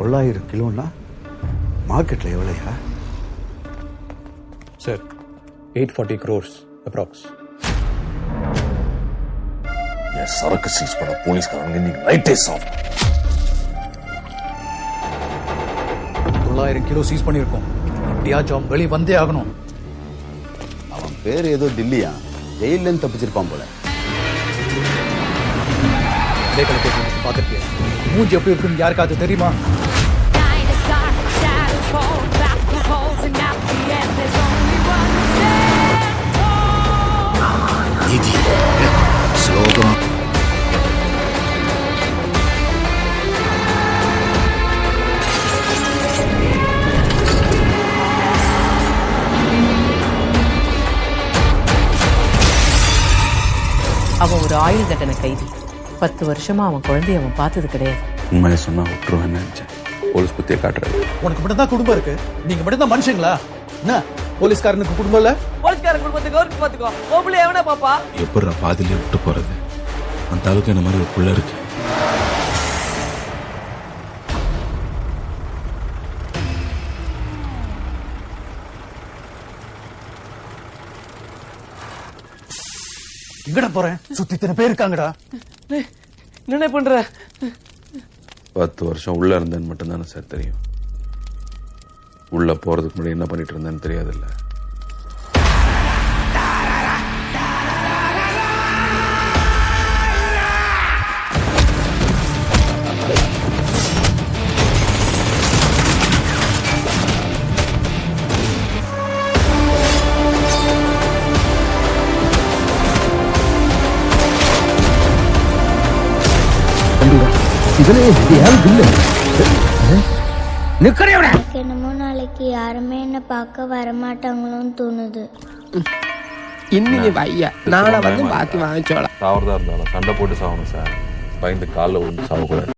900 கிலோன்னா மார்க்கெட்டில் எவ்வளோயா? Sir 840 crores approx. என் சரக்கு சீஸ் பண்ண போலீஸ்காரங்க இன்னைக்கு நைட்டே சாப்பிடும். 900 கிலோ சீஸ் பண்ணியிருக்கோம். எப்படியாச்சும் அவன் வெளியே வந்தே ஆகணும். அவன் பேர் ஏதோ தில்லியா, ஜெயிலேருந்து தப்பிச்சிருப்பான் போல. பார்த்துட்டு மூஞ்சி எப்படி இருக்குன்னு யாருக்காவது தெரியுமா? ஸ்லோகம் அவன் ஒரு ஆயுள் தண்டனை கைதி. 10 வருஷமா அவன் குழந்தைய அவன் பார்த்தது கிடையாது. உண்மையை சொன்னா விட்டுருவேன்னு நினைச்சேன். போலீஸ் பத்தியே காட்டுறது. உனக்கு மட்டும் தான் குடும்பம் இருக்கு, நீங்க மட்டும் தான் மனுஷங்களா? என்ன போலீஸ்காரனுக்கு குடும்பம் இல்ல? போலீஸ்கார குடும்பத்துக்கு ஒரு பாத்துக்கோ. ஓபுல எவனா பாப்பா? எப்படிடா பாதியிலே விட்டு போறது? அந்த அளவுக்கு என்ன மாதிரி ஒரு புள்ள இருக்கு. எங்கடா போறேன்? சுத்தி இத்தனை பேர் இருக்காங்கடா. என்ன பண்ற? 10 வருஷம் உள்ள இருந்தேன்னு மட்டும்தானே சார் தெரியும். உள்ள போறதுக்கு முன்னாடி என்ன பண்ணிட்டு இருந்தேன்னு தெரியாதுல்ல. என்னமோ நாளைக்கு யாருமே என்ன பார்க்க வரமாட்டாங்களோன்னு தோணுது. இன்னைக்கு பையா நாளை வந்து பாத்தி வாங்கிச்சோலாம். சாவறதா இருந்தாலும் சண்டை போட்டு சாகணும் சார். பயந்து காலில் விழுந்து சாகக்கூடாது.